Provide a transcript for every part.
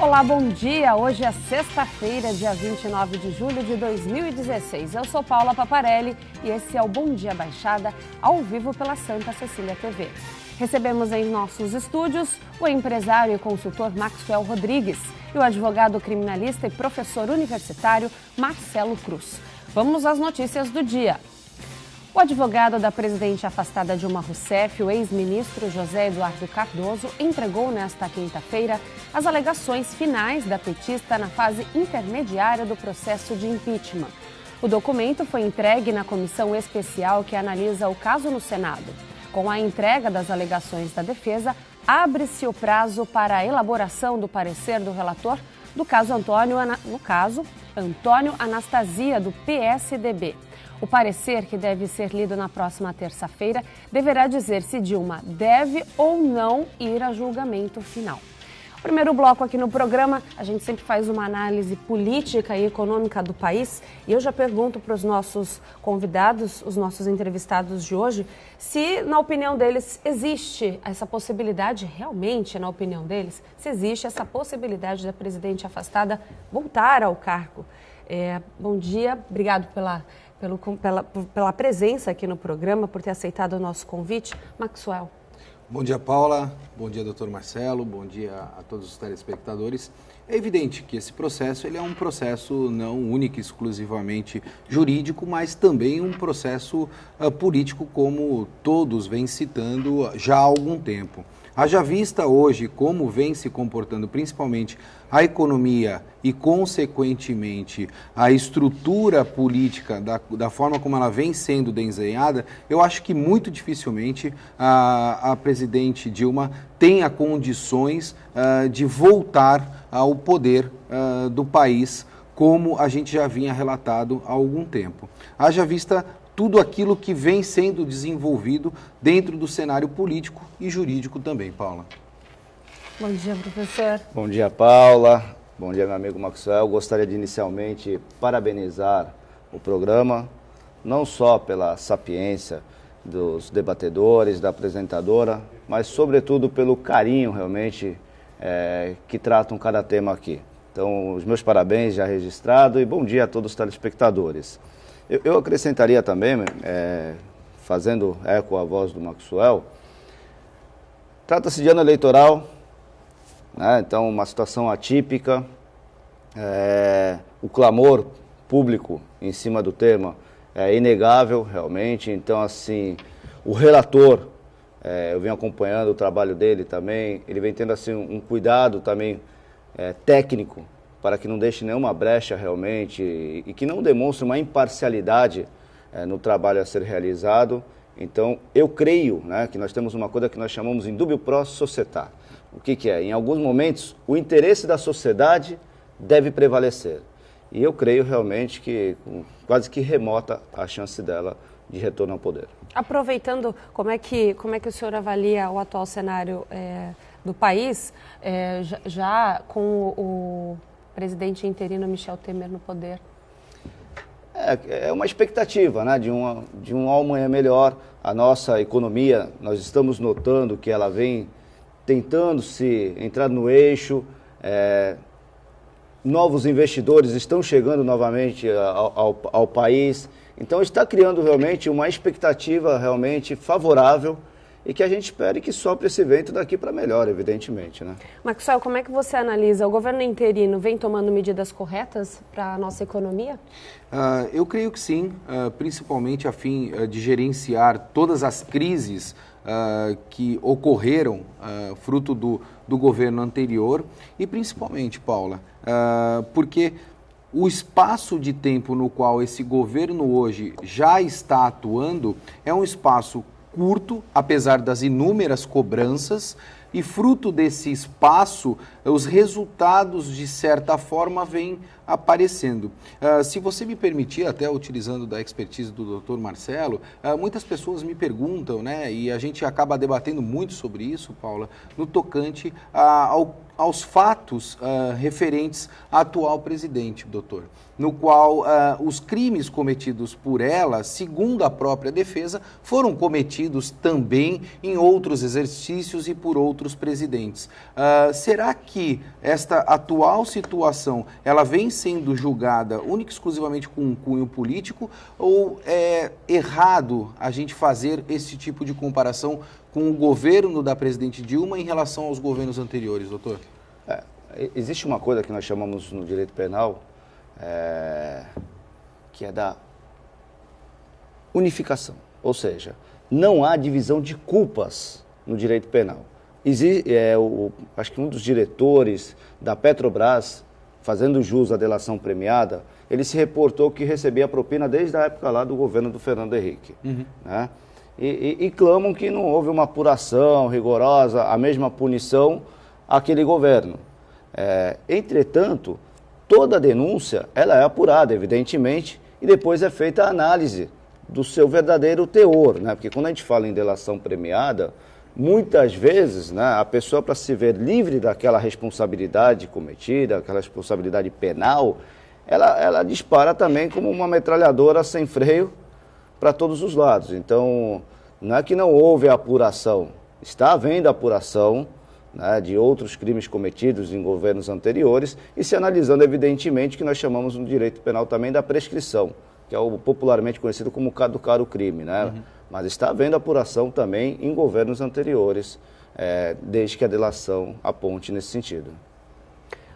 Olá, bom dia! Hoje é sexta-feira, dia 29 de julho de 2016. Eu sou Paula Paparelli e esse é o Bom Dia Baixada, ao vivo pela Santa Cecília TV. Recebemos em nossos estúdios o empresário e consultor Maxwell Rodrigues e o advogado criminalista e professor universitário Marcelo Cruz. Vamos às notícias do dia. O advogado da presidente afastada Dilma Rousseff, o ex-ministro José Eduardo Cardoso, entregou nesta quinta-feira as alegações finais da petista na fase intermediária do processo de impeachment. O documento foi entregue na comissão especial que analisa o caso no Senado. Com a entrega das alegações da defesa, abre-se o prazo para a elaboração do parecer do relator do caso Antônio Anastasia, do PSDB. O parecer, que deve ser lido na próxima terça-feira, deverá dizer se Dilma deve ou não ir a julgamento final. O primeiro bloco aqui no programa, a gente sempre faz uma análise política e econômica do país. E eu já pergunto para os nossos convidados, os nossos entrevistados de hoje, se, na opinião deles, existe essa possibilidade, realmente, na opinião deles, se existe essa possibilidade da presidente afastada voltar ao cargo. Bom dia, obrigado pela presença aqui no programa, por ter aceitado o nosso convite. Maxwell. Bom dia, Paula. Bom dia, doutor Marcelo. Bom dia a todos os telespectadores. É evidente que esse processo ele é um processo não único e exclusivamente jurídico, mas também um processo político, como todos vêm citando já há algum tempo. Haja vista hoje como vem se comportando principalmente a economia e, consequentemente, a estrutura política da forma como ela vem sendo desenhada, eu acho que muito dificilmente a presidente Dilma tenha condições de voltar ao poder do país, como a gente já vinha relatado há algum tempo. Haja vista tudo aquilo que vem sendo desenvolvido dentro do cenário político e jurídico também, Paula. Bom dia, professor. Bom dia, Paula. Bom dia, meu amigo Maxwell. Gostaria de inicialmente parabenizar o programa, não só pela sapiência dos debatedores, da apresentadora, mas sobretudo pelo carinho realmente que tratam cada tema aqui. Então, os meus parabéns já registrado e bom dia a todos os telespectadores. Eu acrescentaria também, fazendo eco à voz do Maxwell, trata-se de ano eleitoral, né? Então uma situação atípica, o clamor público em cima do tema é inegável realmente, então assim, o relator, eu venho acompanhando o trabalho dele também, ele vem tendo assim um cuidado também técnico, para que não deixe nenhuma brecha realmente e que não demonstre uma imparcialidade no trabalho a ser realizado. Então, eu creio, né, que nós temos uma coisa que nós chamamos em dubio pro società. O que é? Em alguns momentos, o interesse da sociedade deve prevalecer. E eu creio realmente que quase que remota a chance dela de retorno ao poder. Aproveitando, como é que o senhor avalia o atual cenário do país, já com o presidente interino Michel Temer no poder? É uma expectativa, né, de um amanhã melhor. A nossa economia, nós estamos notando que ela vem tentando se entrar no eixo, novos investidores estão chegando novamente ao país, então está criando realmente uma expectativa realmente favorável e que a gente espere que sopre esse vento daqui para melhor, evidentemente, né? Maxwell, como é que você analisa? O governo interino vem tomando medidas corretas para a nossa economia? Eu creio que sim, principalmente a fim de gerenciar todas as crises que ocorreram fruto do governo anterior e principalmente, Paula, porque o espaço de tempo no qual esse governo hoje já está atuando é um espaço curto, apesar das inúmeras cobranças, e fruto desse espaço, os resultados, de certa forma, vêm aparecendo. Se você me permitir, até utilizando da expertise do Dr. Marcelo, muitas pessoas me perguntam, né, e a gente acaba debatendo muito sobre isso, Paula, no tocante ao aos fatos referentes à atual presidente, doutor, no qual os crimes cometidos por ela, segundo a própria defesa, foram cometidos também em outros exercícios e por outros presidentes. Será que esta atual situação, ela vem sendo julgada única e exclusivamente com um cunho político, ou é errado a gente fazer esse tipo de comparação com o governo da presidente Dilma em relação aos governos anteriores, doutor? Existe uma coisa que nós chamamos no direito penal, que é da unificação. Ou seja, não há divisão de culpas no direito penal. Acho que um dos diretores da Petrobras, fazendo jus à delação premiada, ele se reportou que recebia propina desde a época lá do governo do Fernando Henrique. Né? E clamam que não houve uma apuração rigorosa, a mesma punição àquele governo. Entretanto, toda denúncia ela é apurada, evidentemente, e depois é feita a análise do seu verdadeiro teor, né? Porque quando a gente fala em delação premiada, muitas vezes, né, a pessoa, para se ver livre daquela responsabilidade cometida, aquela responsabilidade penal, ela dispara também como uma metralhadora sem freio para todos os lados. Então, não é que não houve apuração, está havendo apuração, né, de outros crimes cometidos em governos anteriores e se analisando, evidentemente, que nós chamamos no direito penal também da prescrição, que é o popularmente conhecido como caducar o crime, né? Mas está havendo apuração também em governos anteriores, desde que a delação aponte nesse sentido.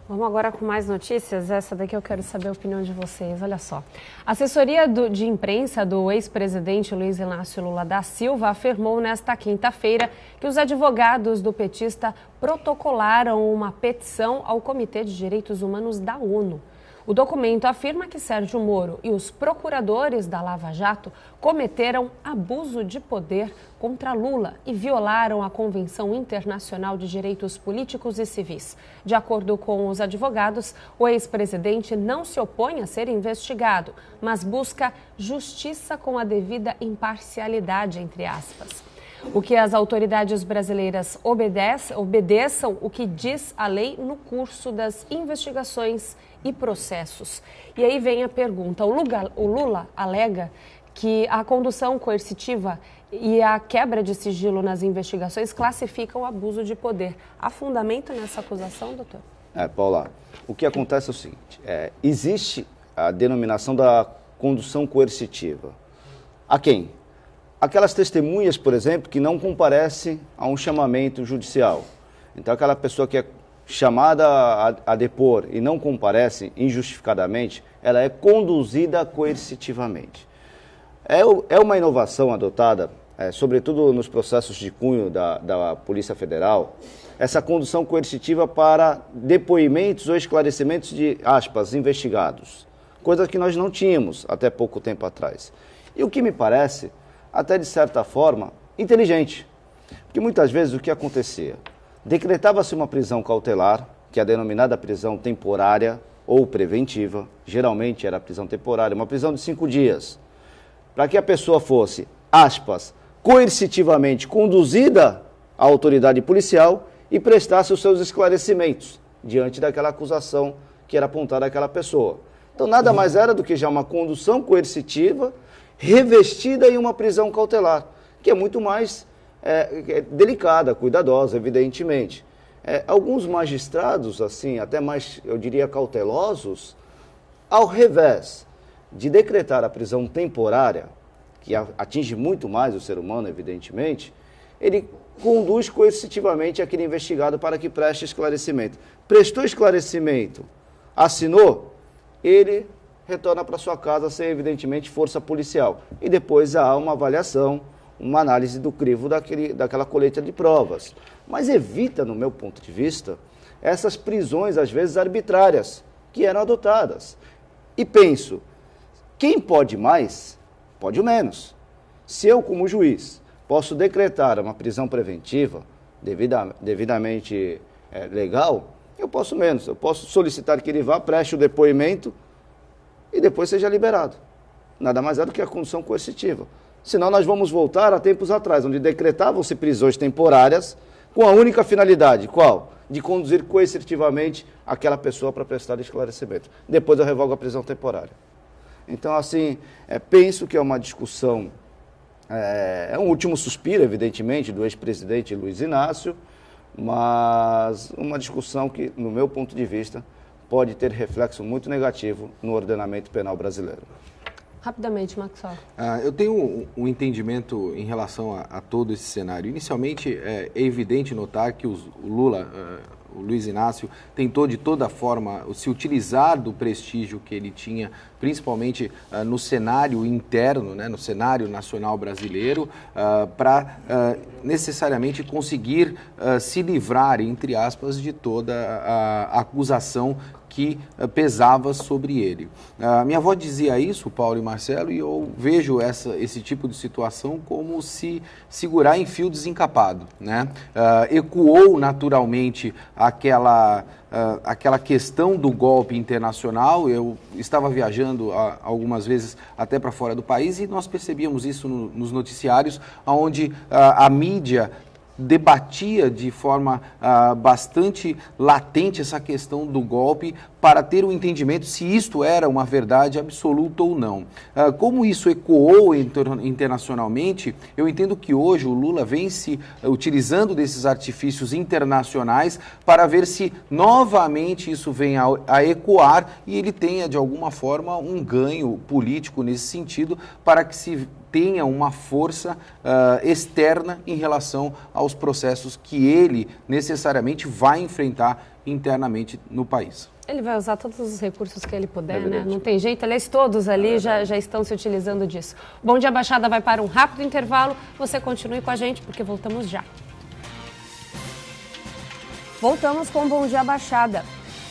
Vamos agora com mais notícias. Essa daqui eu quero saber a opinião de vocês. Olha só. A assessoria de imprensa do ex-presidente Luiz Inácio Lula da Silva afirmou nesta quinta-feira que os advogados do petista protocolaram uma petição ao Comitê de Direitos Humanos da ONU. O documento afirma que Sérgio Moro e os procuradores da Lava Jato cometeram abuso de poder contra Lula e violaram a Convenção Internacional de Direitos Políticos e Civis. De acordo com os advogados, o ex-presidente não se opõe a ser investigado, mas busca justiça com a devida imparcialidade, entre aspas. O que as autoridades brasileiras obedeçam o que diz a lei no curso das investigações e processos. E aí vem a pergunta, o Lula alega que a condução coercitiva e a quebra de sigilo nas investigações classificam o abuso de poder. Há fundamento nessa acusação, doutor? Paula, o que acontece é o seguinte, existe a denominação da condução coercitiva. A quem? Aquelas testemunhas, por exemplo, que não comparecem a um chamamento judicial. Então, aquela pessoa que é chamada a depor e não comparece injustificadamente, ela é conduzida coercitivamente. É uma inovação adotada, sobretudo nos processos de cunho da Polícia Federal, essa condução coercitiva para depoimentos ou esclarecimentos de, aspas, investigados. Coisa que nós não tínhamos até pouco tempo atrás. E o que me parece, até de certa forma, inteligente. Porque muitas vezes o que acontecia? Decretava-se uma prisão cautelar, que é a denominada prisão temporária ou preventiva, geralmente era prisão temporária, uma prisão de 5 dias, para que a pessoa fosse, aspas, coercitivamente conduzida à autoridade policial e prestasse os seus esclarecimentos diante daquela acusação que era apontada àquela pessoa. Então nada mais era do que já uma condução coercitiva revestida em uma prisão cautelar, que é muito mais delicada, cuidadosa, evidentemente. Alguns magistrados, assim, até mais, eu diria, cautelosos, ao revés de decretar a prisão temporária, que atinge muito mais o ser humano, evidentemente, ele conduz coercitivamente aquele investigado para que preste esclarecimento. Prestou esclarecimento, assinou, ele retorna para sua casa sem, evidentemente, força policial. E depois há uma avaliação, uma análise do crivo daquela colheita de provas. Mas evita, no meu ponto de vista, essas prisões, às vezes, arbitrárias, que eram adotadas. E penso, quem pode mais, pode o menos. Se eu, como juiz, posso decretar uma prisão preventiva, devidamente legal, eu posso menos. Eu posso solicitar que ele vá, preste o depoimento e depois seja liberado. Nada mais é do que a condução coercitiva. Senão nós vamos voltar a tempos atrás, onde decretavam-se prisões temporárias com a única finalidade, qual? de conduzir coercitivamente aquela pessoa para prestar esclarecimento. Depois eu revogo a prisão temporária. Então, assim, penso que é uma discussão, é um último suspiro, evidentemente, do ex-presidente Luiz Inácio, mas uma discussão que, no meu ponto de vista, pode ter reflexo muito negativo no ordenamento penal brasileiro. Rapidamente, Maxwell. Eu tenho um entendimento em relação a todo esse cenário. Inicialmente, é evidente notar que o Lula, o Luiz Inácio, tentou de toda forma se utilizar do prestígio que ele tinha, principalmente no cenário interno, né, no cenário nacional brasileiro, para necessariamente conseguir se livrar, entre aspas, de toda a acusação que pesava sobre ele. Minha avó dizia isso, Paulo e Marcelo, e eu vejo esse tipo de situação como se segurar em fio desencapado, né? Ecoou naturalmente aquela questão do golpe internacional. Eu estava viajando algumas vezes até para fora do país e nós percebíamos isso nos noticiários, onde a mídia debatia de forma bastante latente essa questão do golpe para ter um entendimento se isto era uma verdade absoluta ou não. Como isso ecoou internacionalmente, eu entendo que hoje o Lula vem se utilizando desses artifícios internacionais para ver se novamente isso vem a ecoar e ele tenha de alguma forma um ganho político nesse sentido para que se tenha uma força externa em relação aos processos que ele necessariamente vai enfrentar internamente no país. Ele vai usar todos os recursos que ele puder, né? Não tem jeito, aliás, todos ali já estão se utilizando disso. Bom Dia Baixada vai para um rápido intervalo, você continue com a gente porque voltamos já. Voltamos com Bom Dia Baixada.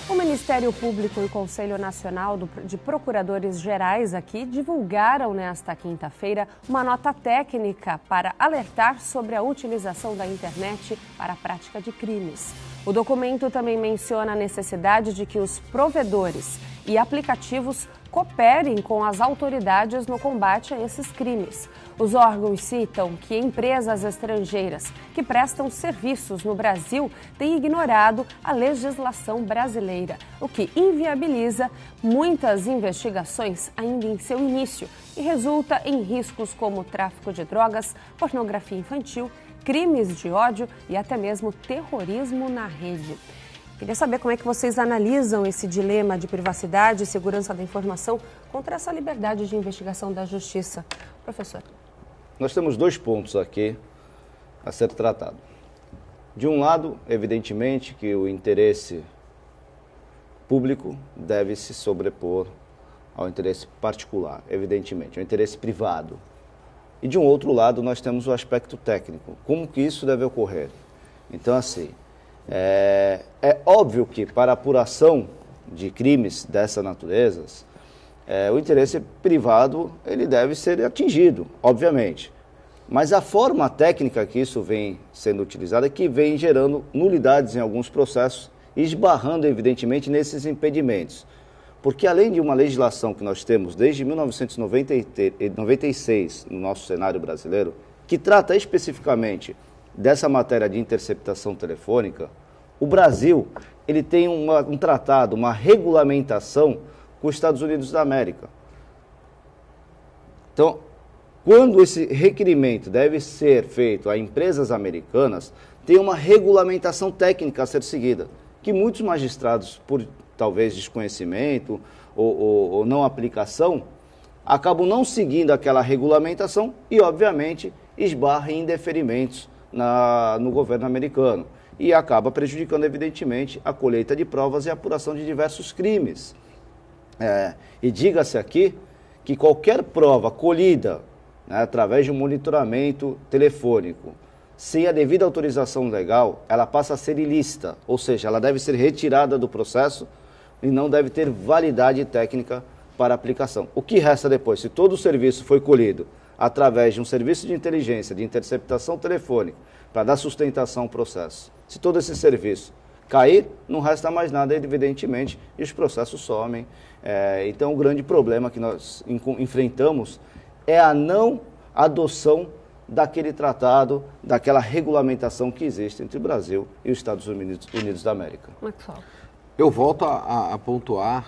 O Ministério Público e o Conselho Nacional de Procuradores Gerais aqui divulgaram nesta quinta-feira uma nota técnica para alertar sobre a utilização da internet para a prática de crimes. O documento também menciona a necessidade de que os provedores e aplicativos cooperem com as autoridades no combate a esses crimes. Os órgãos citam que empresas estrangeiras que prestam serviços no Brasil têm ignorado a legislação brasileira, o que inviabiliza muitas investigações ainda em seu início e resulta em riscos como tráfico de drogas, pornografia infantil, crimes de ódio e até mesmo terrorismo na rede. Queria saber como é que vocês analisam esse dilema de privacidade e segurança da informação contra essa liberdade de investigação da justiça. Professor. Nós temos dois pontos aqui a ser tratado. De um lado, evidentemente, que o interesse público deve se sobrepor ao interesse particular, evidentemente, ao interesse privado. E de um outro lado, nós temos o aspecto técnico. Como que isso deve ocorrer? Então, assim, é óbvio que para a apuração de crimes dessa natureza, o interesse privado ele deve ser atingido, obviamente. Mas a forma técnica que isso vem sendo utilizada é que vem gerando nulidades em alguns processos, esbarrando, evidentemente, nesses impedimentos. Porque além de uma legislação que nós temos desde 1996 no nosso cenário brasileiro, que trata especificamente dessa matéria de interceptação telefônica, o Brasil ele tem um tratado, uma regulamentação com os Estados Unidos da América. Então, quando esse requerimento deve ser feito a empresas americanas, tem uma regulamentação técnica a ser seguida, que muitos magistrados, por talvez desconhecimento ou não aplicação, acabam não seguindo aquela regulamentação e, obviamente, esbarram em indeferimentos no governo americano. E acaba prejudicando, evidentemente, a colheita de provas e a apuração de diversos crimes. E diga-se aqui que qualquer prova colhida, né, através de um monitoramento telefônico, sem a devida autorização legal, ela passa a ser ilícita, ou seja, ela deve ser retirada do processo e não deve ter validade técnica para aplicação. O que resta depois? Se todo o serviço foi colhido através de um serviço de inteligência, de interceptação telefônica, para dar sustentação ao processo, se todo esse serviço cair, não resta mais nada, evidentemente, e os processos somem. Então, o grande problema que nós enfrentamos é a não adoção daquele tratado, daquela regulamentação que existe entre o Brasil e os Estados Unidos da América. Eu volto a pontuar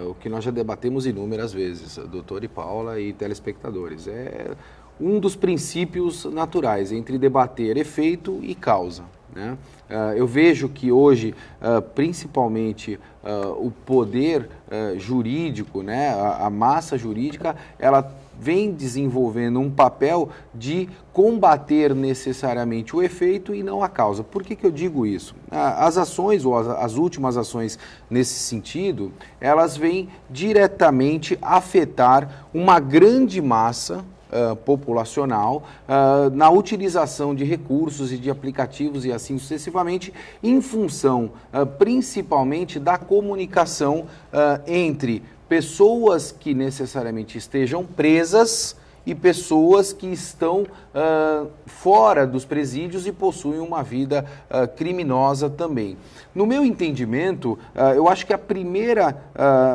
o que nós já debatemos inúmeras vezes, doutor e Paula e telespectadores. É um dos princípios naturais entre debater efeito e causa, né? Eu vejo que hoje, principalmente, o poder jurídico, né, a massa jurídica, ela vem desenvolvendo um papel de combater necessariamente o efeito e não a causa. Por que eu digo isso? As ações, ou as últimas ações nesse sentido, elas vêm diretamente afetar uma grande massa populacional na utilização de recursos e de aplicativos e assim sucessivamente, em função principalmente da comunicação entre pessoas que necessariamente estejam presas e pessoas que estão fora dos presídios e possuem uma vida criminosa também. No meu entendimento, eu acho que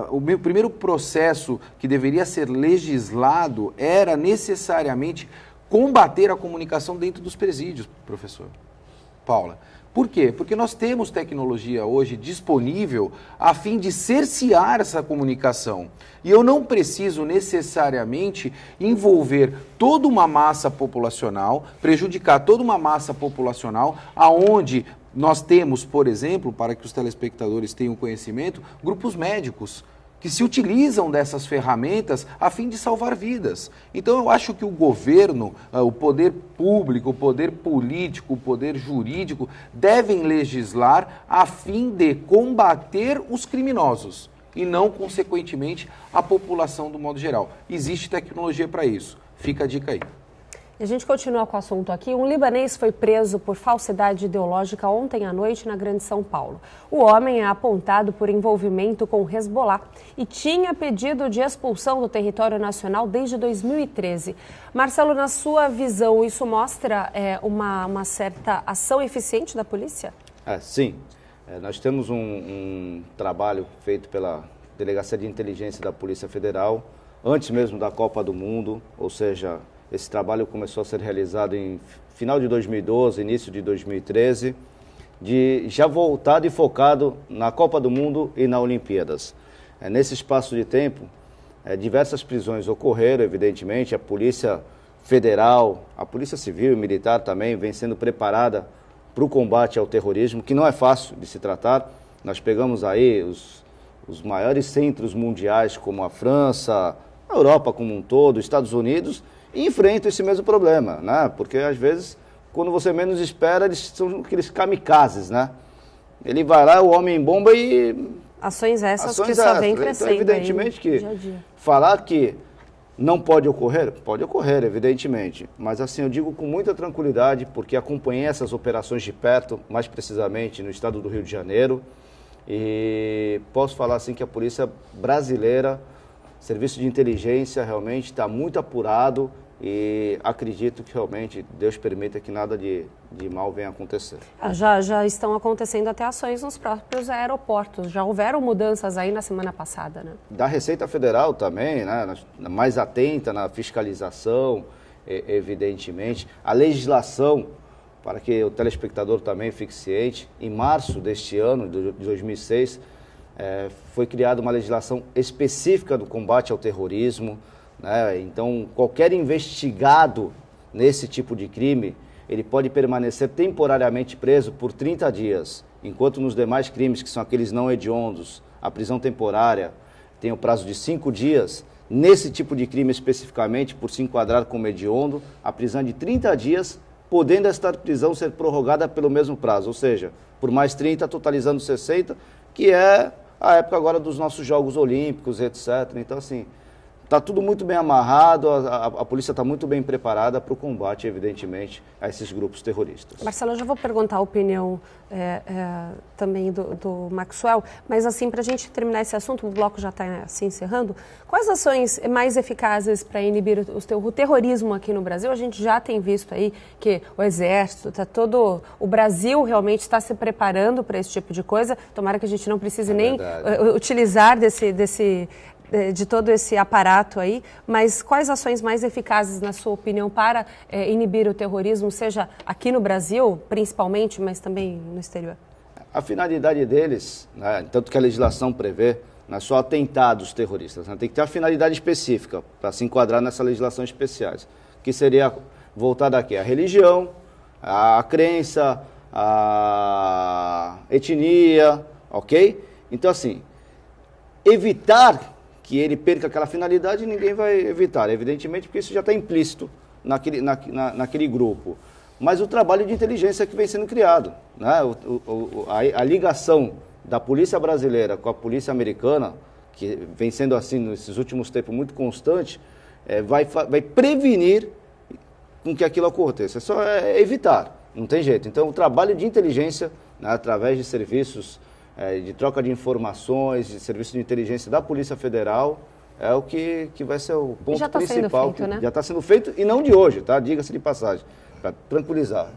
o meu primeiro processo que deveria ser legislado era necessariamente combater a comunicação dentro dos presídios, professor. Paula. Por quê? Porque nós temos tecnologia hoje disponível a fim de cercear essa comunicação. E eu não preciso necessariamente envolver toda uma massa populacional, prejudicar toda uma massa populacional, aonde nós temos, por exemplo, para que os telespectadores tenham conhecimento, grupos médicos que se utilizam dessas ferramentas a fim de salvar vidas. Então eu acho que o governo, o poder público, o poder político, o poder jurídico devem legislar a fim de combater os criminosos e não, consequentemente, a população do modo geral. Existe tecnologia para isso. Fica a dica aí. E a gente continua com o assunto aqui. Um libanês foi preso por falsidade ideológica ontem à noite na Grande São Paulo. O homem é apontado por envolvimento com o Hezbollah e tinha pedido de expulsão do território nacional desde 2013. Marcelo, na sua visão, isso mostra uma certa ação eficiente da polícia? Sim. Nós temos um trabalho feito pela Delegacia de Inteligência da Polícia Federal, antes mesmo da Copa do Mundo, ou seja, esse trabalho começou a ser realizado em final de 2012, início de 2013, já voltado e focado na Copa do Mundo e na Olimpíadas. Nesse espaço de tempo, diversas prisões ocorreram, evidentemente. A Polícia Federal, a Polícia Civil e Militar também vem sendo preparada para o combate ao terrorismo, que não é fácil de se tratar. Nós pegamos aí os maiores centros mundiais, como a França, a Europa como um todo, os Estados Unidos, e enfrentam esse mesmo problema, né? Porque às vezes, quando você menos espera, eles são aqueles kamikazes, né? Ele vai lá, o homem-bomba e... Ações essas que só vem crescendo. Então, evidentemente que dia a dia. Falar que não pode ocorrer, evidentemente. Mas assim, eu digo com muita tranquilidade, porque acompanhei essas operações de perto, mais precisamente no estado do Rio de Janeiro, e posso falar assim que a polícia brasileira, serviço de inteligência, realmente está muito apurado e acredito que realmente Deus permita que nada de mal venha a acontecer. Já estão acontecendo até ações nos próprios aeroportos. Já houveram mudanças aí na semana passada, né? Da Receita Federal também, né? Mais atenta na fiscalização, evidentemente. A legislação, para que o telespectador também fique ciente, em março deste ano, de 2006, foi criada uma legislação específica do combate ao terrorismo, né? Então, qualquer investigado nesse tipo de crime, ele pode permanecer temporariamente preso por 30 dias, enquanto nos demais crimes, que são aqueles não hediondos, a prisão temporária tem o prazo de 5 dias. Nesse tipo de crime especificamente, por se enquadrar como hediondo, a prisão é de 30 dias, podendo esta prisão ser prorrogada pelo mesmo prazo, ou seja, por mais 30, totalizando 60, que é a época agora dos nossos Jogos Olímpicos, etc. Então, assim, está tudo muito bem amarrado, a polícia está muito bem preparada para o combate, evidentemente, a esses grupos terroristas. Marcelo, eu já vou perguntar a opinião também do Maxwell, mas assim, para a gente terminar esse assunto, o bloco já está se encerrando, quais ações mais eficazes para inibir o terrorismo aqui no Brasil? A gente já tem visto aí que o Exército, o Brasil realmente está se preparando para esse tipo de coisa, tomara que a gente não precise nem utilizar de todo esse aparato aí, mas quais ações mais eficazes, na sua opinião, para inibir o terrorismo, seja aqui no Brasil, principalmente, mas também no exterior? A finalidade deles, né, tanto que a legislação prevê, não é só atentados terroristas, né, tem que ter uma finalidade específica para se enquadrar nessa legislação especiais, que seria voltada aqui à religião, à crença, à etnia, ok? Então, assim, evitar que ele perca aquela finalidade, ninguém vai evitar, evidentemente, porque isso já está implícito naquele grupo. Mas o trabalho de inteligência que vem sendo criado, né? A ligação da polícia brasileira com a polícia americana, que vem sendo assim nesses últimos tempos muito constante, vai prevenir com que aquilo aconteça. É só evitar, não tem jeito. Então, o trabalho de inteligência, né, através de serviços de troca de informações, de serviços de inteligência da Polícia Federal, é o que vai ser o ponto já principal. Feito, né? Já está sendo feito, e não de hoje, tá? Diga-se de passagem, para tranquilizar.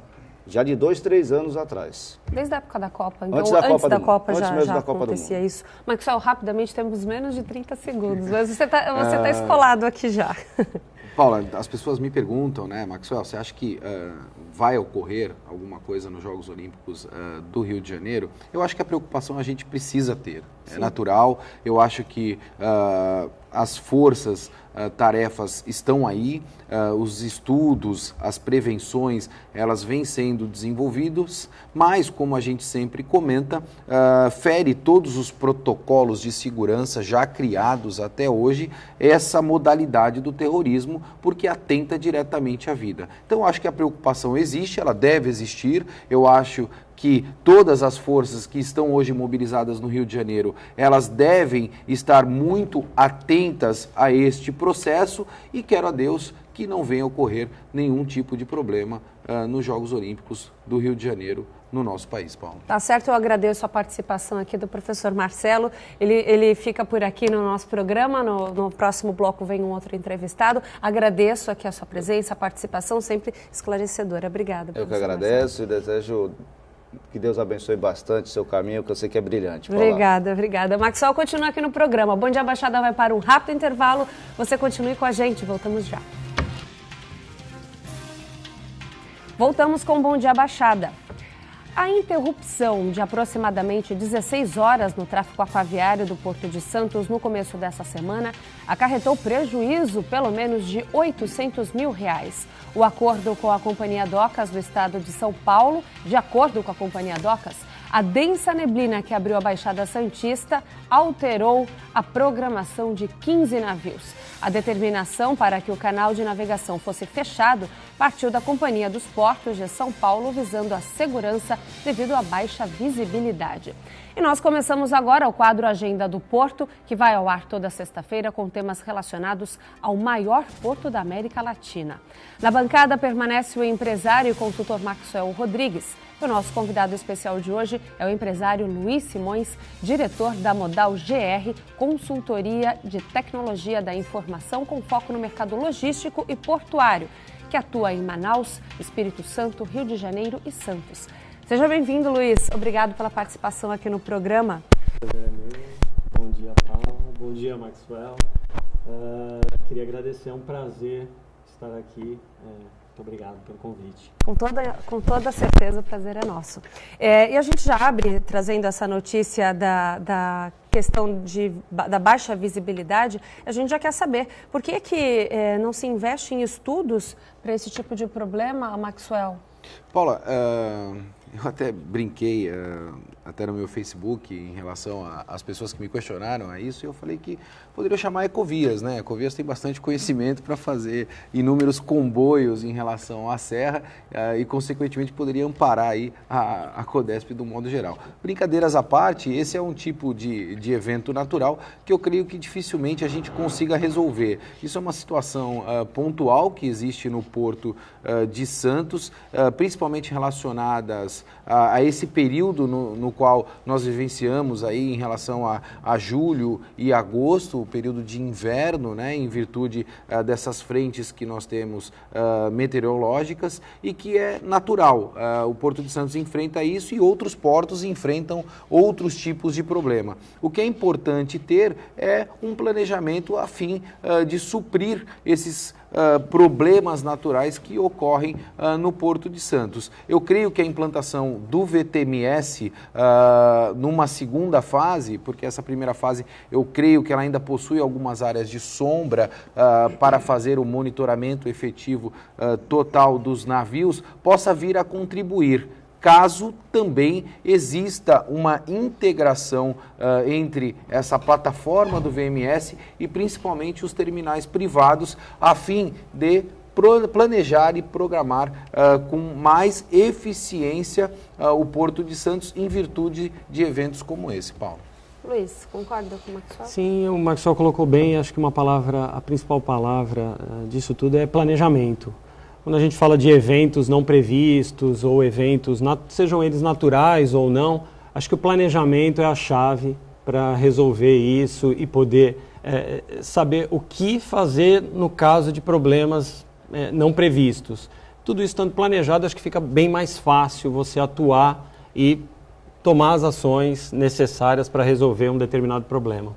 Já de 2, 3 anos atrás. Desde a época da Copa. Então, antes da Copa já acontecia isso. Maxwell, rapidamente, temos menos de 30 segundos, mas você tá escolado aqui já. Paula, as pessoas me perguntam, né, Maxwell, você acha que vai ocorrer alguma coisa nos Jogos Olímpicos do Rio de Janeiro? Eu acho que a preocupação a gente precisa ter. Sim. É natural. Eu acho que as forças, tarefas estão aí, os estudos, as prevenções, elas vêm sendo desenvolvidos, mas, como a gente sempre comenta, fere todos os protocolos de segurança já criados até hoje, essa modalidade do terrorismo, porque atenta diretamente à vida. Então, eu acho que a preocupação existe, ela deve existir. Eu acho que todas as forças que estão hoje mobilizadas no Rio de Janeiro, elas devem estar muito atentas a este processo, e quero a Deus que não venha ocorrer nenhum tipo de problema nos Jogos Olímpicos do Rio de Janeiro, no nosso país, Paulo. Tá certo, eu agradeço a participação aqui do professor Marcelo. Ele fica por aqui no nosso programa, no próximo bloco vem um outro entrevistado. Agradeço aqui a sua presença, a participação sempre esclarecedora. Obrigada, professor. Eu que agradeço, Marcelo. E desejo que Deus abençoe bastante o seu caminho, que eu sei que é brilhante. Obrigada. Maxwell continua aqui no programa. Bom Dia Baixada vai para um rápido intervalo. Você continue com a gente, voltamos já. Voltamos com Bom Dia Baixada. A interrupção de aproximadamente 16 horas no tráfego aquaviário do Porto de Santos no começo dessa semana acarretou prejuízo pelo menos de R$800 mil. O acordo com a Companhia Docas do Estado de São Paulo, de acordo com a Companhia Docas, a densa neblina que abriu a Baixada Santista alterou a programação de 15 navios. A determinação para que o canal de navegação fosse fechado partiu da Companhia dos Portos de São Paulo, visando a segurança devido à baixa visibilidade. E nós começamos agora o quadro Agenda do Porto, que vai ao ar toda sexta-feira com temas relacionados ao maior porto da América Latina. Na bancada permanece o empresário e consultor Maxwell Rodrigues. O nosso convidado especial de hoje é o empresário Luiz Simões, diretor da Modal GR, consultoria de tecnologia da informação com foco no mercado logístico e portuário, que atua em Manaus, Espírito Santo, Rio de Janeiro e Santos. Seja bem-vindo, Luiz. Obrigado pela participação aqui no programa. Bom dia, Paulo. Bom dia, Maxwell. Queria agradecer, é um prazer estar aqui. Muito obrigado pelo convite. Com toda certeza, o prazer é nosso. E a gente já abre trazendo essa notícia da questão da baixa visibilidade. A gente já quer saber por que não se investe em estudos para esse tipo de problema, Maxwell? Paula, eu até brinquei até no meu Facebook em relação às pessoas que me questionaram a isso, e eu falei que poderia chamar Ecovias, né? Ecovias tem bastante conhecimento para fazer inúmeros comboios em relação à serra e, consequentemente, poderia amparar aí a Codesp do modo geral. Brincadeiras à parte, esse é um tipo de evento natural que eu creio que dificilmente a gente consiga resolver. Isso é uma situação pontual que existe no Porto de Santos, principalmente relacionadas lógicas a esse período no qual nós vivenciamos aí em relação a julho e agosto, o período de inverno, né, em virtude dessas frentes que nós temos meteorológicas e que é natural. O Porto de Santos enfrenta isso e outros portos enfrentam outros tipos de problema. O que é importante ter é um planejamento a fim de suprir esses problemas naturais que ocorrem no Porto de Santos. Eu creio que a implantação do VTMS numa segunda fase, porque essa primeira fase eu creio que ela ainda possui algumas áreas de sombra para fazer o monitoramento efetivo total dos navios, possa vir a contribuir, caso também exista uma integração entre essa plataforma do VMS e principalmente os terminais privados, a fim de planejar e programar com mais eficiência o Porto de Santos em virtude de eventos como esse, Paulo. Luiz, concorda com o Maxwell? Sim, o Maxwell colocou bem, acho que a principal palavra disso tudo é planejamento. Quando a gente fala de eventos não previstos ou eventos, sejam eles naturais ou não, acho que o planejamento é a chave para resolver isso e poder saber o que fazer no caso de problemas não previstos. Tudo isso estando planejado, acho que fica bem mais fácil você atuar e tomar as ações necessárias para resolver um determinado problema.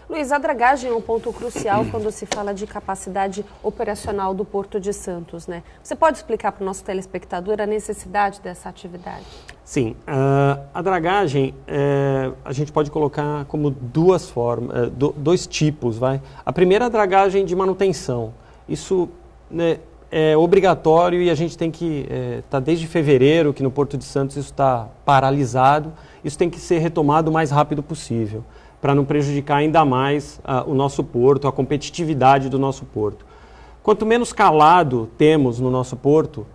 Luiz, a dragagem é um ponto crucial quando se fala de capacidade operacional do Porto de Santos, né? Você pode explicar para o nosso telespectador a necessidade dessa atividade? Sim, a dragagem a gente pode colocar como duas formas, dois tipos, vai. A primeira é a dragagem de manutenção. Isso, né, é obrigatório e a gente tem que tá desde fevereiro que no Porto de Santos isso está paralisado. Isso tem que ser retomado o mais rápido possível, para não prejudicar ainda mais o nosso porto, a competitividade do nosso porto. Quanto menos calado temos no nosso porto,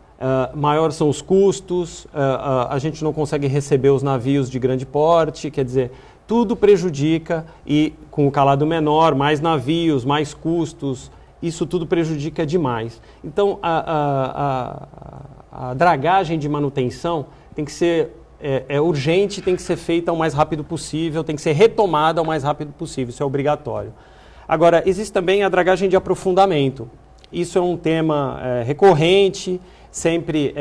maior são os custos, a gente não consegue receber os navios de grande porte, quer dizer, tudo prejudica e com o calado menor, mais navios, mais custos, isso tudo prejudica demais. Então, a dragagem de manutenção tem que ser urgente, tem que ser feita o mais rápido possível, tem que ser retomada o mais rápido possível, isso é obrigatório. Agora, existe também a dragagem de aprofundamento. Isso é um tema recorrente, sempre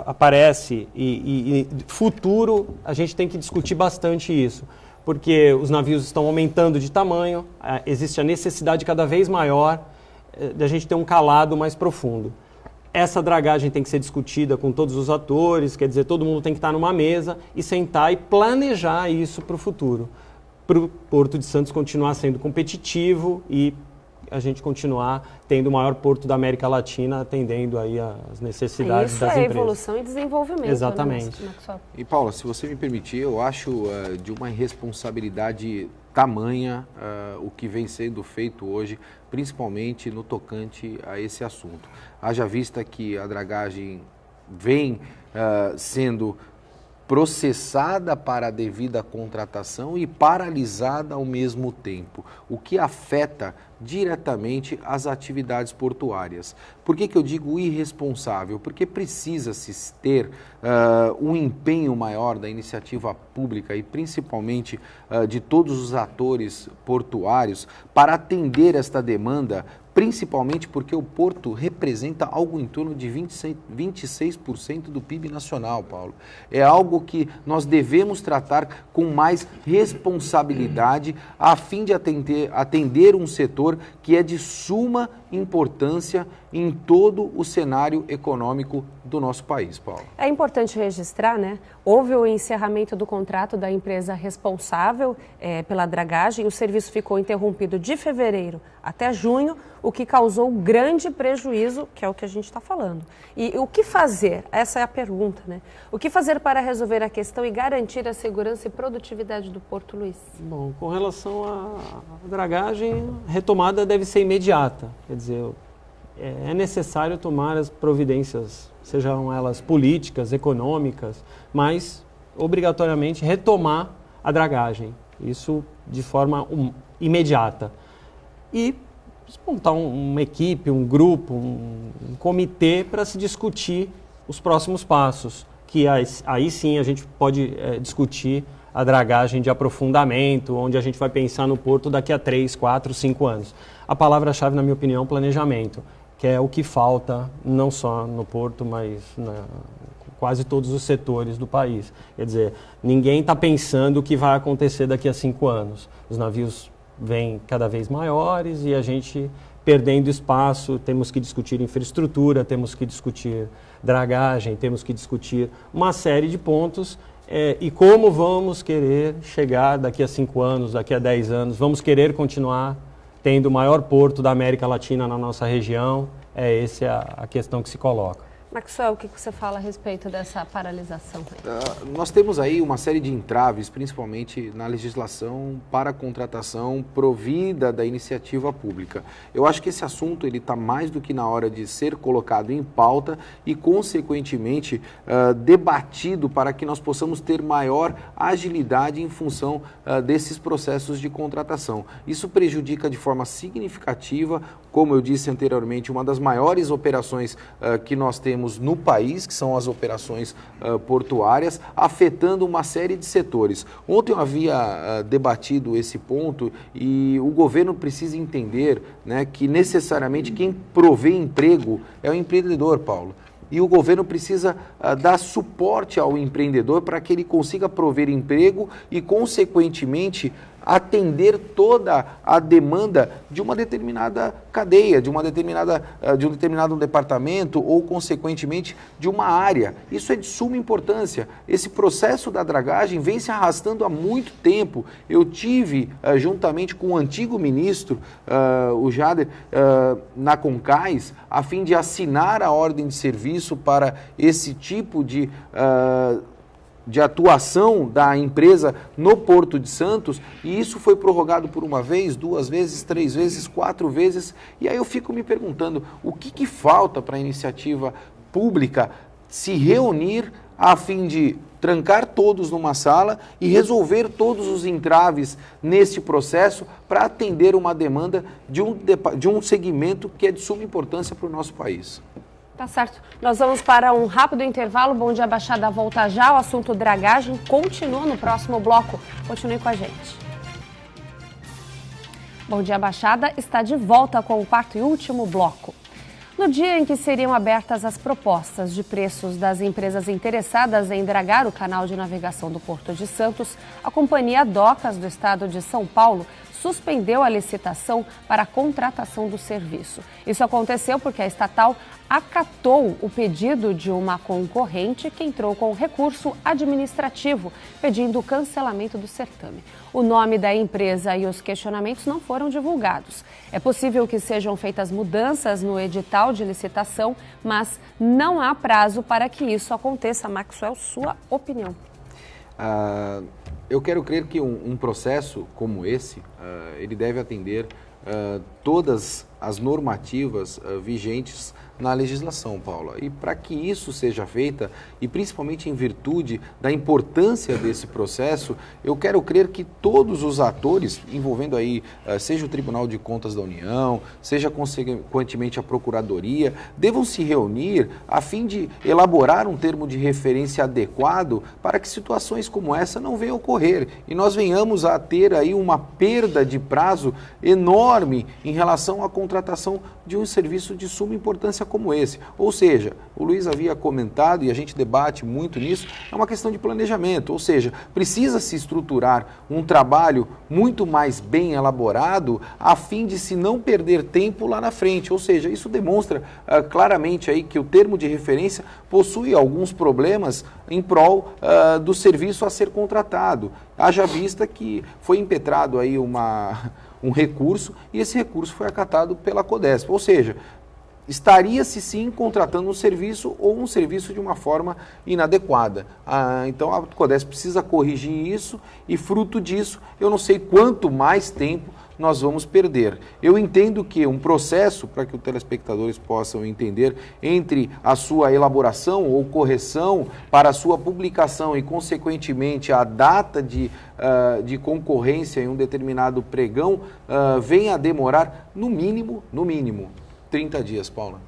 aparece e futuro a gente tem que discutir bastante isso, porque os navios estão aumentando de tamanho, existe a necessidade cada vez maior de a gente ter um calado mais profundo. Essa dragagem tem que ser discutida com todos os atores, quer dizer, todo mundo tem que estar numa mesa e sentar e planejar isso para o futuro. Para o Porto de Santos continuar sendo competitivo e a gente continuar tendo o maior porto da América Latina, atendendo aí as necessidades das empresas. Isso é evolução e desenvolvimento. Exatamente. Né, e Paula, se você me permitir, eu acho de uma irresponsabilidade tamanha o que vem sendo feito hoje, principalmente no tocante a esse assunto. Haja vista que a dragagem vem sendo processada para a devida contratação e paralisada ao mesmo tempo, o que afeta diretamente as atividades portuárias. Por que eu digo irresponsável? Porque precisa-se ter um empenho maior da iniciativa pública e principalmente de todos os atores portuários para atender esta demanda, principalmente porque o porto representa algo em torno de 26% do PIB nacional, Paulo. É algo que nós devemos tratar com mais responsabilidade a fim de atender um setor que é de suma importância em todo o cenário econômico do nosso país, Paulo. É importante registrar, né? Houve o encerramento do contrato da empresa responsável pela dragagem. O serviço ficou interrompido de fevereiro até junho, o que causou grande prejuízo, que é o que a gente está falando. E o que fazer? Essa é a pergunta, né? O que fazer para resolver a questão e garantir a segurança e produtividade do Porto, Luiz? Bom, com relação à dragagem, a retomada deve ser imediata. Quer dizer, é necessário tomar as providências, sejam elas políticas, econômicas, mas obrigatoriamente retomar a dragagem. Isso de forma imediata. E montar uma equipe, um grupo, um comitê para se discutir os próximos passos. que aí sim a gente pode discutir a dragagem de aprofundamento, onde a gente vai pensar no porto daqui a 3, 4, 5 anos. A palavra-chave, na minha opinião, é planejamento, que é o que falta não só no porto, mas quase todos os setores do país. Quer dizer, ninguém está pensando o que vai acontecer daqui a 5 anos. Os navios vêm cada vez maiores e a gente perdendo espaço, temos que discutir infraestrutura, temos que discutir dragagem, temos que discutir uma série de pontos e como vamos querer chegar daqui a 5 anos, daqui a 10 anos, vamos querer continuar tendo o maior porto da América Latina na nossa região, essa é a questão que se coloca. Maxwell, o que você fala a respeito dessa paralisação? Nós temos aí uma série de entraves, principalmente na legislação para a contratação provida da iniciativa pública. Eu acho que esse assunto está mais do que na hora de ser colocado em pauta e, consequentemente, debatido para que nós possamos ter maior agilidade em função desses processos de contratação. Isso prejudica de forma significativa, como eu disse anteriormente, uma das maiores operações que nós temos no país, que são as operações portuárias, afetando uma série de setores. Ontem eu havia debatido esse ponto e o governo precisa entender, né, que necessariamente quem provê emprego é o empreendedor, Paulo. E o governo precisa dar suporte ao empreendedor para que ele consiga prover emprego e, consequentemente, atender toda a demanda de uma determinada cadeia, de um determinado departamento ou, consequentemente, de uma área. Isso é de suma importância. Esse processo da dragagem vem se arrastando há muito tempo. Eu tive, juntamente com o antigo ministro, o Jader, na Concais, a fim de assinar a ordem de serviço para esse tipo de atuação da empresa no Porto de Santos, e isso foi prorrogado por 1 vez, 2 vezes, 3 vezes, 4 vezes, e aí eu fico me perguntando, o que falta para a iniciativa pública se reunir a fim de trancar todos numa sala e resolver todos os entraves nesse processo para atender uma demanda de um segmento que é de suma importância para o nosso país. Tá certo. Nós vamos para um rápido intervalo. Bom Dia Baixada volta já. O assunto dragagem continua no próximo bloco. Continue com a gente. Bom Dia Baixada está de volta com o 4º e último bloco. No dia em que seriam abertas as propostas de preços das empresas interessadas em dragar o canal de navegação do Porto de Santos, a Companhia Docas do Estado de São Paulo suspendeu a licitação para a contratação do serviço. Isso aconteceu porque a estatal acatou o pedido de uma concorrente que entrou com recurso administrativo, pedindo o cancelamento do certame. O nome da empresa e os questionamentos não foram divulgados. É possível que sejam feitas mudanças no edital de licitação, mas não há prazo para que isso aconteça. Maxwell, sua opinião? Eu quero crer que um processo como esse, ele deve atender todas as normativas vigentes na legislação, Paula. E para que isso seja feito, e principalmente em virtude da importância desse processo, eu quero crer que todos os atores envolvendo aí, seja o Tribunal de Contas da União, seja consequentemente a Procuradoria, devam se reunir a fim de elaborar um termo de referência adequado para que situações como essa não venham a ocorrer e nós venhamos a ter aí uma perda de prazo enorme em relação à contratação de um serviço de suma importância como esse. Ou seja, o Luiz havia comentado, e a gente debate muito nisso, é uma questão de planejamento, ou seja, precisa se estruturar um trabalho muito mais bem elaborado a fim de se não perder tempo lá na frente, ou seja, isso demonstra claramente aí que o termo de referência possui alguns problemas em prol do serviço a ser contratado, haja vista que foi impetrado aí um recurso e esse recurso foi acatado pela Codesp, ou seja, estaria-se sim contratando um serviço ou um serviço de uma forma inadequada. Então a Codesp precisa corrigir isso e fruto disso eu não sei quanto mais tempo nós vamos perder. Eu entendo que um processo, para que os telespectadores possam entender, entre a sua elaboração ou correção para a sua publicação e, consequentemente, a data de concorrência em um determinado pregão, venha a demorar, no mínimo, 30 dias, Paula.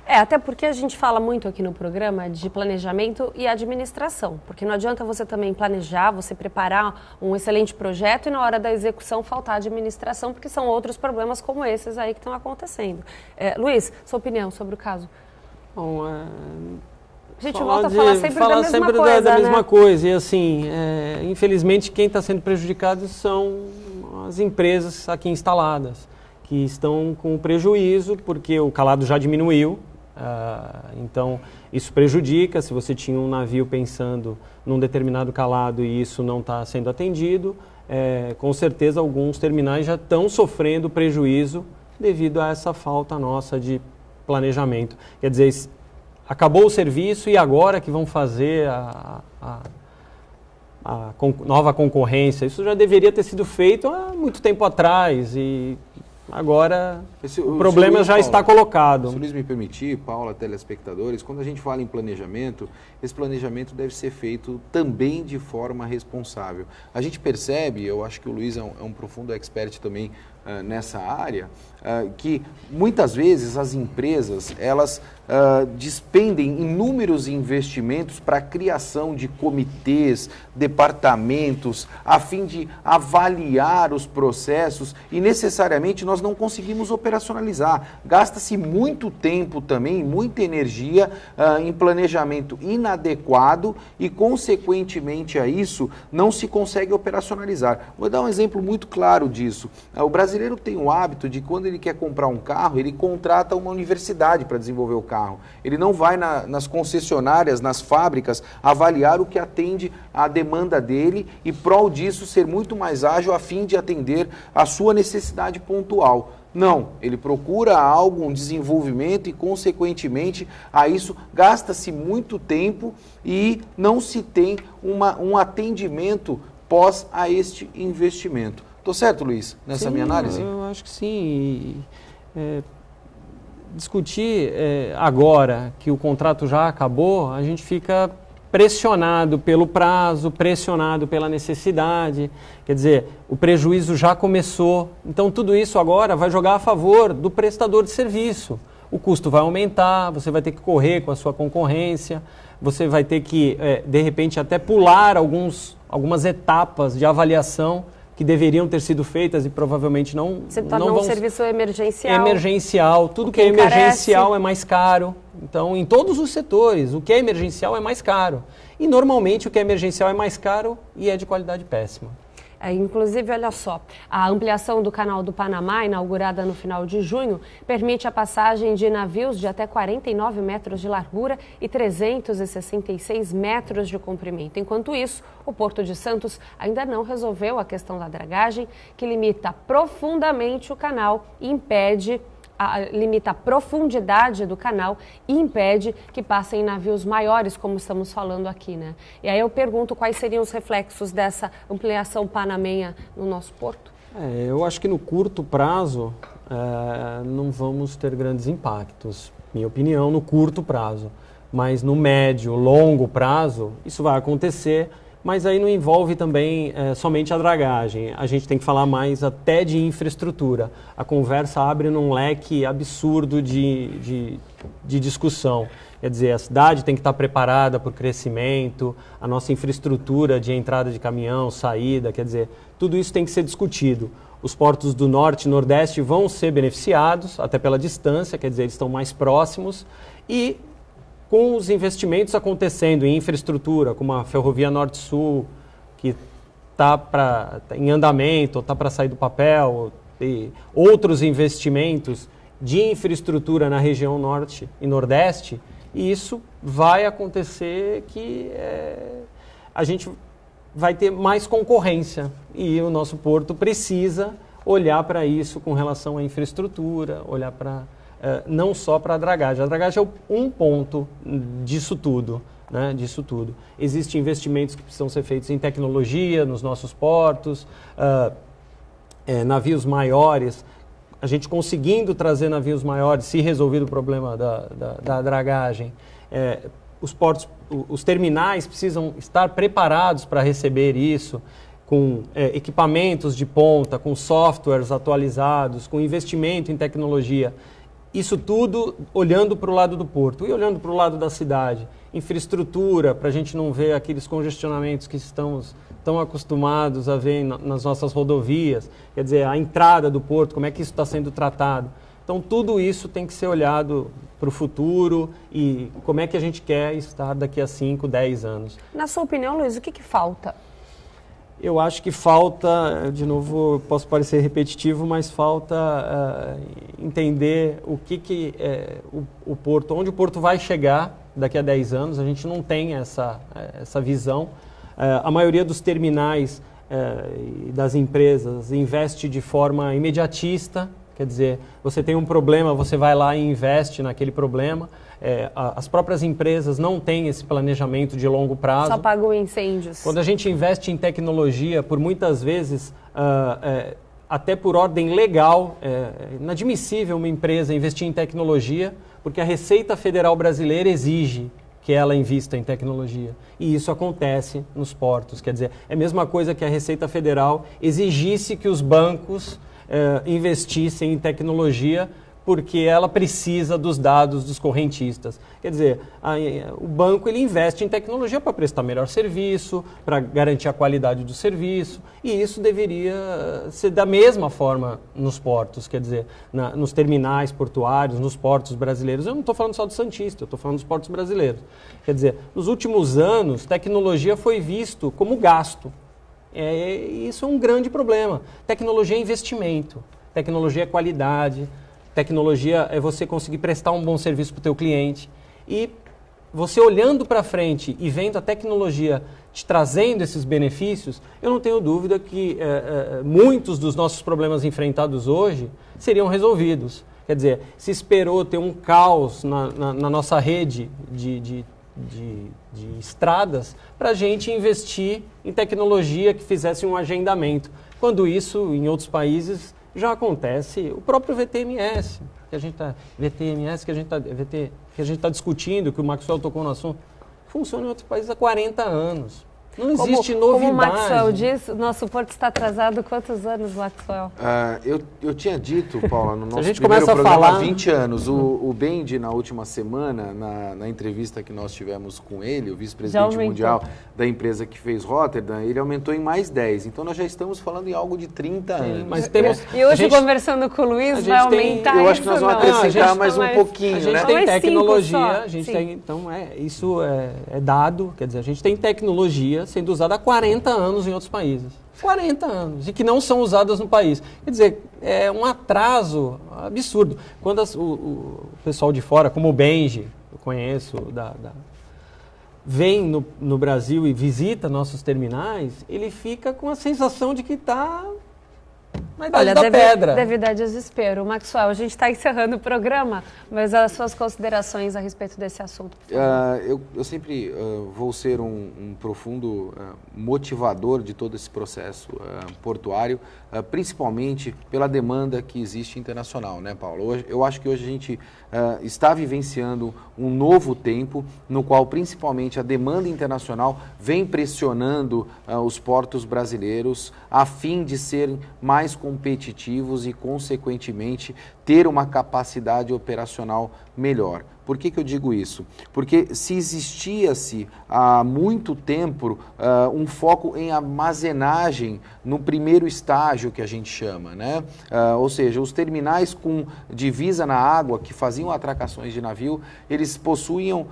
Até porque a gente fala muito aqui no programa de planejamento e administração, porque não adianta você também planejar, você preparar um excelente projeto e na hora da execução faltar administração, porque são outros problemas como esses aí que estão acontecendo. Luiz, sua opinião sobre o caso? Bom, a gente volta a falar sempre da mesma coisa. E assim, infelizmente quem está sendo prejudicado são as empresas aqui instaladas, que estão com prejuízo porque o calado já diminuiu. Então, isso prejudica. Se você tinha um navio pensando num determinado calado e isso não está sendo atendido, com certeza alguns terminais já estão sofrendo prejuízo devido a essa falta nossa de planejamento. Quer dizer, acabou o serviço e agora que vão fazer a nova concorrência. Isso já deveria ter sido feito há muito tempo atrás e agora o problema já está colocado. Se o Luiz me permitir, Paula, telespectadores, quando a gente fala em planejamento, esse planejamento deve ser feito também de forma responsável. A gente percebe, eu acho que o Luiz é um profundo expert também nessa área, que muitas vezes as empresas, elas despendem inúmeros investimentos para a criação de comitês, departamentos, a fim de avaliar os processos e necessariamente nós não conseguimos operacionalizar. Gasta-se muito tempo também, muita energia em planejamento inadequado e, consequentemente a isso, não se consegue operacionalizar. Vou dar um exemplo muito claro disso. O brasileiro tem o hábito de, quando ele quer comprar um carro, ele contrata uma universidade para desenvolver o carro. Ele não vai nas concessionárias, nas fábricas, avaliar o que atende à demanda dele e, prol disso, ser muito mais ágil a fim de atender a sua necessidade pontual. Não, ele procura algo, um desenvolvimento e, consequentemente, a isso gasta-se muito tempo e não se tem um atendimento pós a este investimento. Estou certo, Luiz, nessa minha análise? Eu acho que sim. Discutir agora que o contrato já acabou, a gente fica pressionado pelo prazo, pressionado pela necessidade. Quer dizer, o prejuízo já começou. Então, tudo isso agora vai jogar a favor do prestador de serviço. O custo vai aumentar, você vai ter que correr com a sua concorrência, você vai ter que, de repente, até pular algumas etapas de avaliação que deveriam ter sido feitas e provavelmente não vão... um serviço emergencial. Emergencial. Tudo que é emergencial é mais caro. Então, em todos os setores, o que é emergencial é mais caro. E, normalmente, o que é emergencial é mais caro e é de qualidade péssima. Inclusive, olha só, a ampliação do Canal do Panamá, inaugurada no final de junho, permite a passagem de navios de até 49 metros de largura e 366 metros de comprimento. Enquanto isso, o Porto de Santos ainda não resolveu a questão da dragagem, que limita profundamente o canal e limita a profundidade do canal e impede que passem navios maiores, como estamos falando aqui, né? E aí eu pergunto quais seriam os reflexos dessa ampliação panamenha no nosso porto? Eu acho que no curto prazo não vamos ter grandes impactos, minha opinião, no curto prazo. Mas no médio, longo prazo, isso vai acontecer. Mas aí não envolve também somente a dragagem. A gente tem que falar mais até de infraestrutura. A conversa abre num leque absurdo de discussão. Quer dizer, a cidade tem que estar preparada para o crescimento, a nossa infraestrutura de entrada de caminhão, saída, quer dizer, tudo isso tem que ser discutido. Os portos do Norte e Nordeste vão ser beneficiados, até pela distância, quer dizer, eles estão mais próximos, e com os investimentos acontecendo em infraestrutura, como a Ferrovia Norte-Sul, que está em andamento, está para sair do papel, e outros investimentos de infraestrutura na região Norte e Nordeste, e isso vai acontecer que a gente vai ter mais concorrência, e o nosso porto precisa olhar para isso com relação à infraestrutura, olhar para... não só para a dragagem. A dragagem é um ponto disso tudo, né? Disso tudo. Existem investimentos que precisam ser feitos em tecnologia nos nossos portos, navios maiores. A gente conseguindo trazer navios maiores, se resolvido o problema da dragagem, os terminais precisam estar preparados para receber isso, com equipamentos de ponta, com softwares atualizados, com investimento em tecnologia. Isso tudo olhando para o lado do porto e olhando para o lado da cidade. Infraestrutura, para a gente não ver aqueles congestionamentos que estamos tão acostumados a ver nas nossas rodovias. Quer dizer, a entrada do porto, como é que isso está sendo tratado. Então, tudo isso tem que ser olhado para o futuro e como é que a gente quer estar daqui a 5, 10 anos. Na sua opinião, Luiz, o que falta? Eu acho que falta, de novo, posso parecer repetitivo, mas falta entender o que o porto, onde o porto vai chegar daqui a 10 anos. A gente não tem essa visão. A maioria dos terminais e das empresas investe de forma imediatista. Quer dizer, você tem um problema, você vai lá e investe naquele problema. As próprias empresas não têm esse planejamento de longo prazo. Só pagam incêndios. Quando a gente investe em tecnologia, por muitas vezes, até por ordem legal, é inadmissível uma empresa investir em tecnologia, porque a Receita Federal Brasileira exige que ela invista em tecnologia. E isso acontece nos portos. Quer dizer, é a mesma coisa que a Receita Federal exigisse que os bancos investissem em tecnologia, porque ela precisa dos dados dos correntistas. Quer dizer, o banco ele investe em tecnologia para prestar melhor serviço, para garantir a qualidade do serviço, e isso deveria ser da mesma forma nos portos, quer dizer, nos terminais portuários, nos portos brasileiros. Eu não estou falando só do Santista, eu estou falando dos portos brasileiros. Quer dizer, nos últimos anos, tecnologia foi visto como gasto. Isso é um grande problema. Tecnologia é investimento, tecnologia é qualidade, tecnologia é você conseguir prestar um bom serviço para o teu cliente. E você olhando para frente e vendo a tecnologia te trazendo esses benefícios, eu não tenho dúvida que muitos dos nossos problemas enfrentados hoje seriam resolvidos. Quer dizer, se esperou ter um caos na nossa rede de estradas para a gente investir em tecnologia que fizesse um agendamento. Quando isso, em outros países, já acontece. O próprio VTMS, que a gente está discutindo, que o Maxwell tocou no assunto, funciona em outros países há 40 anos. Não existe novidade. Como o Maxwell diz, nosso porto está atrasado quantos anos, Maxwell? Eu tinha dito, Paula, no nosso a gente primeiro começa programa a falar... há 20 anos. O Bendi, na última semana, na entrevista que nós tivemos com ele, o vice-presidente mundial da empresa que fez Rotterdam, ele aumentou em mais 10. Então, nós já estamos falando em algo de 30 anos. Mas temos, e hoje, conversando com o Luiz, vai aumentar eu acho que nós vamos acrescentar mais um pouquinho. A gente né? tem tecnologia, então isso é dado, quer dizer, a gente tem tecnologia sendo usada há 40 anos em outros países. 40 anos, e que não são usadas no país. Quer dizer, é um atraso absurdo. Quando o pessoal de fora, como o Benji, eu conheço, vem no Brasil e visita nossos terminais, ele fica com a sensação de que está na idade da pedra. Deve dar desespero. Maxwell, a gente está encerrando o programa, mas as suas considerações a respeito desse assunto. Eu sempre vou ser um profundo motivador de todo esse processo portuário, principalmente pela demanda que existe internacional, né, Paulo? Eu acho que hoje a gente está vivenciando um novo tempo no qual principalmente a demanda internacional vem pressionando os portos brasileiros a fim de serem mais competitivos e, consequentemente, ter uma capacidade operacional melhor. Por que eu digo isso? Porque se existia-se há muito tempo um foco em armazenagem no primeiro estágio que a gente chama, né? Ou seja, os terminais com divisa na água que faziam atracações de navio, eles possuíam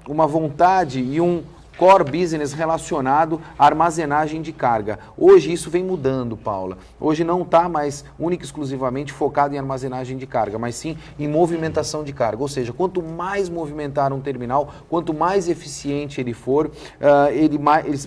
uma vontade e um core business relacionado à armazenagem de carga. Hoje isso vem mudando, Paula. Hoje não está mais única e exclusivamente focado em armazenagem de carga, mas sim em movimentação de carga. Ou seja, quanto mais movimentar um terminal, quanto mais eficiente ele for,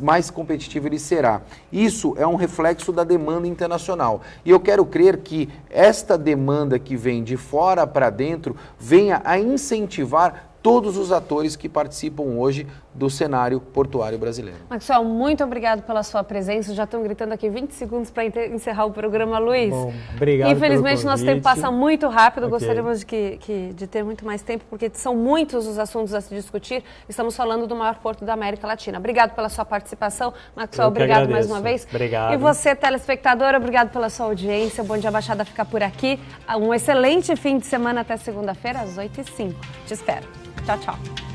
mais competitivo ele será. Isso é um reflexo da demanda internacional. E eu quero crer que esta demanda que vem de fora para dentro venha a incentivar todos os atores que participam hoje do cenário portuário brasileiro. Maxwell, muito obrigado pela sua presença. Já estão gritando aqui 20 segundos para encerrar o programa, Luiz. Bom, obrigado. Infelizmente, nosso tempo passa muito rápido. Okay. Gostaríamos de ter muito mais tempo, porque são muitos os assuntos a se discutir. Estamos falando do maior porto da América Latina. Obrigado pela sua participação. Maxwell, obrigado mais uma vez. Obrigado. E você, telespectador, obrigado pela sua audiência. O Bom Dia Baixada fica por aqui. Um excelente fim de semana até segunda-feira, às 8h05. Te espero. Tchau, tchau.